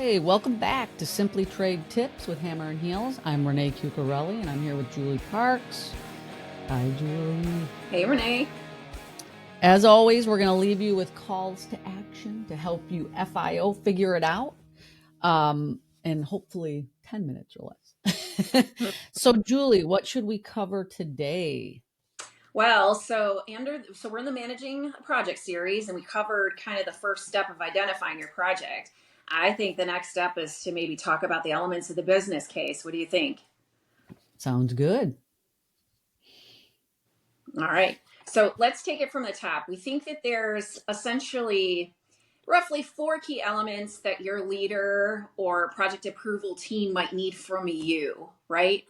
Hey, welcome back to Simply Trade Tips with Hammer and Heels. I'm Renee Cuccarelli, and I'm here with Julie Parks. Hi, Julie. Hey, Renee. As always, we're going to leave you with calls to action to help you FIO figure it out, in hopefully 10 minutes or less. So, Julie, what should we cover today? Well, so we're in the managing project series, and we covered kind of the first step of identifying your project. I think the next step is to maybe talk about the elements of the business case. What do you think? Sounds good. All right. So let's take it from the top. We think that there's essentially roughly four key elements that your leader or project approval team might need from you, right?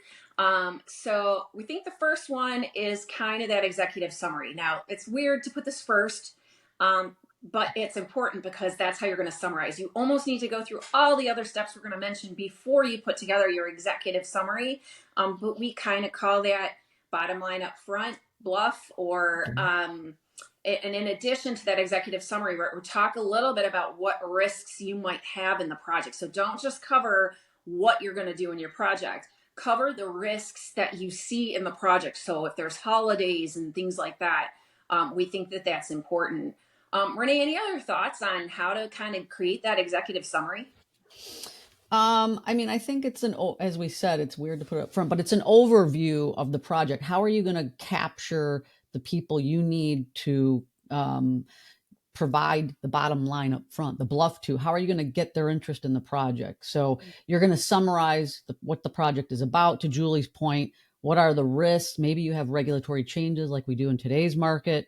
So we think the first one is kind of that executive summary. Now, it's weird to put this first, but it's important because that's how you're going to summarize. You almost need to go through all the other steps we're going to mention before you put together your executive summary. But we kind of call that bottom line up front, bluff, or and in addition to that executive summary, we'll talk a little bit about what risks you might have in the project. So don't just cover what you're going to do in your project, cover the risks that you see in the project. So if there's holidays and things like that, we think that that's important. Renee, any other thoughts on how to kind of create that executive summary? I think it's as we said, it's weird to put it up front, but it's an overview of the project. How are you going to capture the people you need to provide the bottom line up front, the bluff to? How are you going to get their interest in the project? So you're going to summarize what the project is about. To Julie's point, what are the risks? Maybe you have regulatory changes like we do in today's market.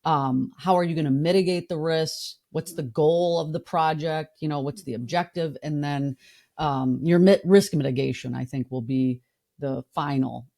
How are you going to mitigate the risks? What's the goal of the project? What's the objective? And then your risk mitigation, I think, will be the final,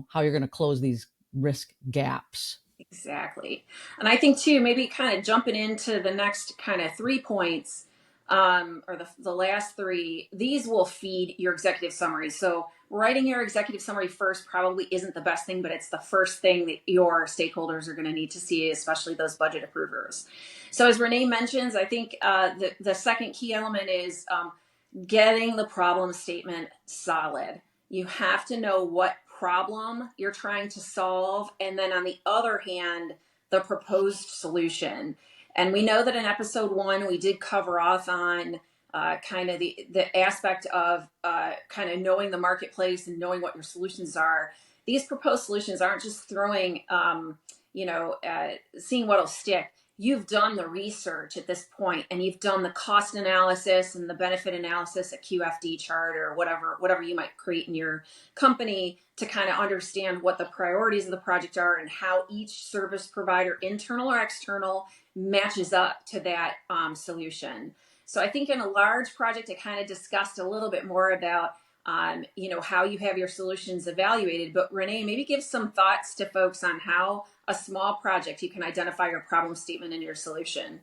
how you're going to close these risk gaps. Exactly. And I think too, maybe kind of jumping into the next kind of 3 points, or the last three, these will feed your executive summary. So writing your executive summary first probably isn't the best thing, but it's the first thing that your stakeholders are going to need to see, especially those budget approvers. So as Renee mentions, I think the second key element is getting the problem statement solid. You have to know what problem you're trying to solve, and then on the other hand, the proposed solution. And we know that in episode 1, we did cover off on kind of the aspect of kind of knowing the marketplace and knowing what your solutions are. These proposed solutions aren't just throwing, seeing what'll stick. You've done the research at this point, and you've done the cost analysis and the benefit analysis, a QFD chart or whatever you might create in your company, to kind of understand what the priorities of the project are and how each service provider, internal or external, matches up to that solution. So I think in a large project, I kind of discussed a little bit more about how you have your solutions evaluated. But Renee, maybe give some thoughts to folks on how a small project you can identify your problem statement and your solution.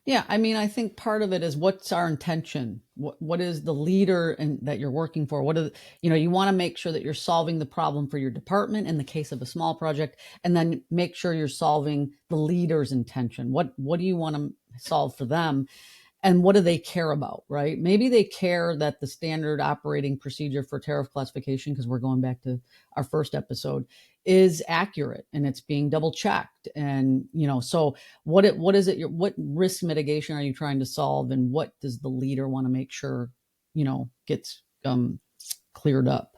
Yeah, I think part of it is, what's our intention? What is the leader that you're working for? You want to make sure that you're solving the problem for your department in the case of a small project, and then make sure you're solving the leader's intention. What do you want to solve for them? And what do they care about, right? Maybe they care that the standard operating procedure for tariff classification, because we're going back to our first episode, is accurate and it's being double checked. And, so what is it, what risk mitigation are you trying to solve? And what does the leader want to make sure, gets cleared up?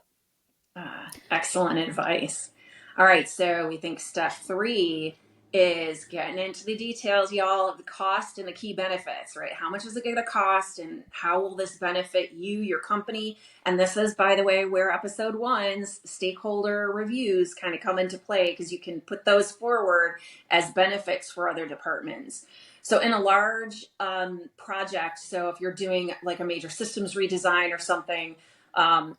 Excellent advice. All right, so we think step 3 is getting into the details, y'all, of the cost and the key benefits, right? How much is it going to cost, and how will this benefit you, your company? And this is, by the way, where episode 1's stakeholder reviews kind of come into play, because you can put those forward as benefits for other departments. So in a large project, so if you're doing like a major systems redesign or something,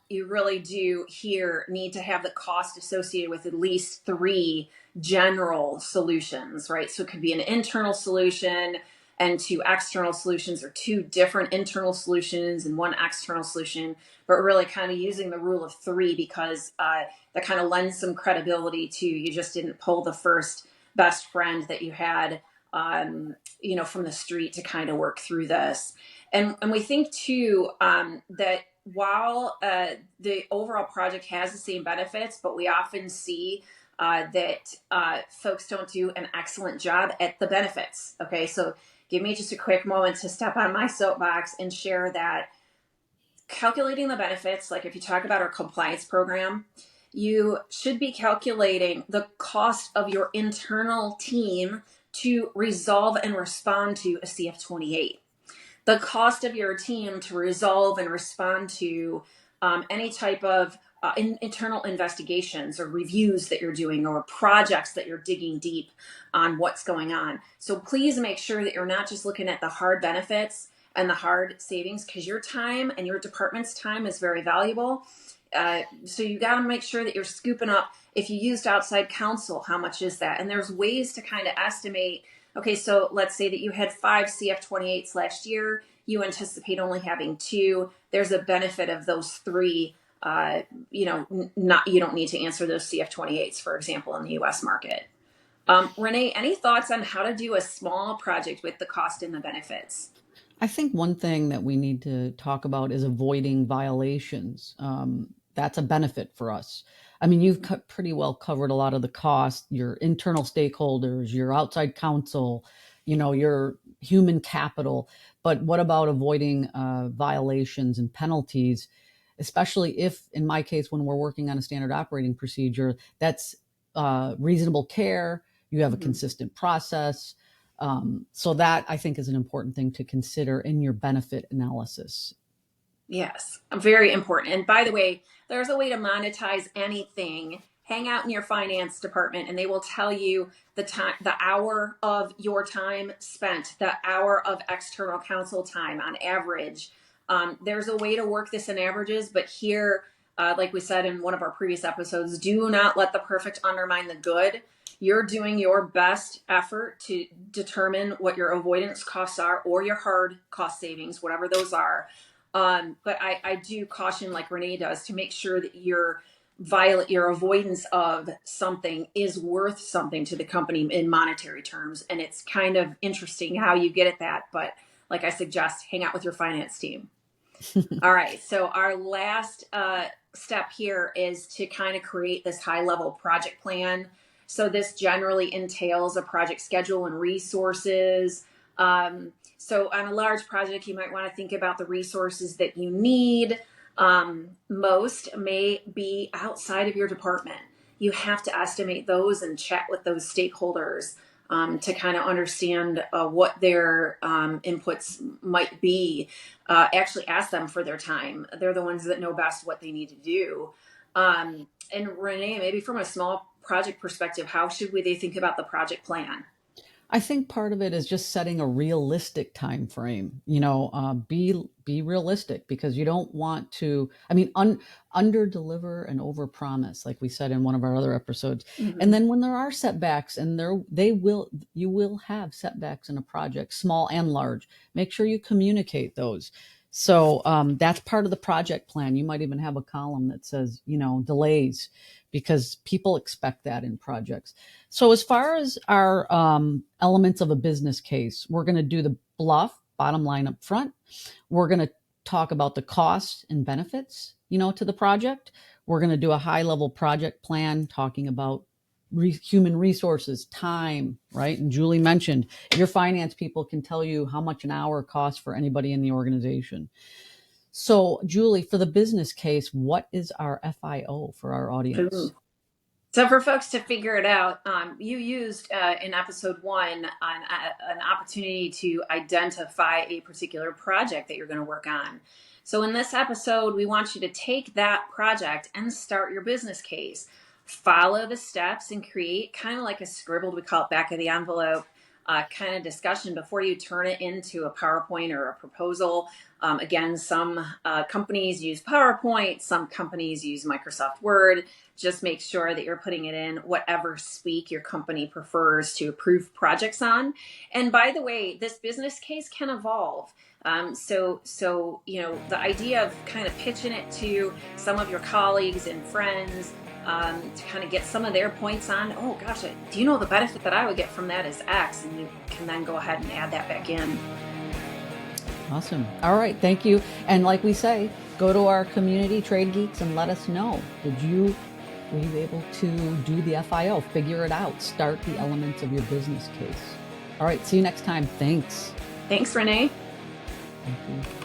you really do here need to have the cost associated with at least 3 general solutions, right? So it could be an internal solution and 2 external solutions, or 2 different internal solutions and 1 external solution, but really kind of using the rule of 3, because that kind of lends some credibility to, you just didn't pull the first best friend that you had from the street to kind of work through this. And we think too that while the overall project has the same benefits, but we often see that folks don't do an excellent job at the benefits. Okay, so give me just a quick moment to step on my soapbox and share that calculating the benefits, like if you talk about our compliance program, you should be calculating the cost of your internal team to resolve and respond to a CF28, the cost of your team to resolve and respond to any type of internal investigations or reviews that you're doing or projects that you're digging deep on what's going on. So please make sure that you're not just looking at the hard benefits and the hard savings, because your time and your department's time is very valuable. So you got to make sure that you're scooping up. If you used outside counsel, how much is that? And there's ways to kind of estimate. Okay, so let's say that you had 5 CF28s last year. You anticipate only having 2. There's a benefit of those 3. You don't need to answer those CF28s, for example, in the U.S. market. Renee, any thoughts on how to do a small project with the cost and the benefits? I think one thing that we need to talk about is avoiding violations. That's a benefit for us. I mean, you've pretty well covered a lot of the cost, your internal stakeholders, your outside counsel, your human capital. But what about avoiding violations and penalties, especially if, in my case, when we're working on a standard operating procedure, that's reasonable care, you have a consistent process. So that, I think, is an important thing to consider in your benefit analysis. Yes, very important. And by the way, there's a way to monetize anything. Hang out in your finance department and they will tell you the time, the hour of your time spent, the hour of external counsel time on average. There's a way to work this in averages, but here, like we said in one of our previous episodes, do not let the perfect undermine the good. You're doing your best effort to determine what your avoidance costs are or your hard cost savings, whatever those are. But I do caution, like Renee does, to make sure that your avoidance of something is worth something to the company in monetary terms. And it's kind of interesting how you get at that. But like I suggest, hang out with your finance team. All right. So our last step here is to kind of create this high level project plan. So this generally entails a project schedule and resources. So on a large project, you might want to think about the resources that you need. Most may be outside of your department. You have to estimate those and chat with those stakeholders to kind of understand what their inputs might be. Actually ask them for their time. They're the ones that know best what they need to do. And Renee, maybe from a small project perspective, how should they think about the project plan? I think part of it is just setting a realistic time frame. Be realistic, because you don't want to. I mean, under deliver and over promise, like we said in one of our other episodes. Mm-hmm. And then when there are setbacks, and you will have setbacks in a project, small and large. Make sure you communicate those. So that's part of the project plan. You might even have a column that says, delays, because people expect that in projects. So as far as our elements of a business case, we're going to do the bottom line up front. We're going to talk about the costs and benefits, to the project. We're going to do a high level project plan talking about human resources, time, right? And Julie mentioned your finance people can tell you how much an hour costs for anybody in the organization. So, Julie, for the business case, what is our FIO for our audience? Ooh. So for folks to figure it out, you used in episode 1 an opportunity to identify a particular project that you're going to work on. So in this episode, we want you to take that project and start your business case. Follow the steps and create kind of like a scribbled, we call it back of the envelope, kind of discussion before you turn it into a PowerPoint or a proposal. Again, some companies use PowerPoint, some companies use Microsoft Word. Just make sure that you're putting it in whatever speak your company prefers to approve projects on. And by the way, this business case can evolve. So the idea of kind of pitching it to some of your colleagues and friends to kind of get some of their points on, oh gosh, do you know the benefit that I would get from that is X? And you can then go ahead and add that back in. Awesome. All right. Thank you. And like we say, go to our community, Trade Geeks, and let us know. Were you able to do the FIO? Figure it out. Start the elements of your business case. All right. See you next time. Thanks. Thanks, Renee. Thank you.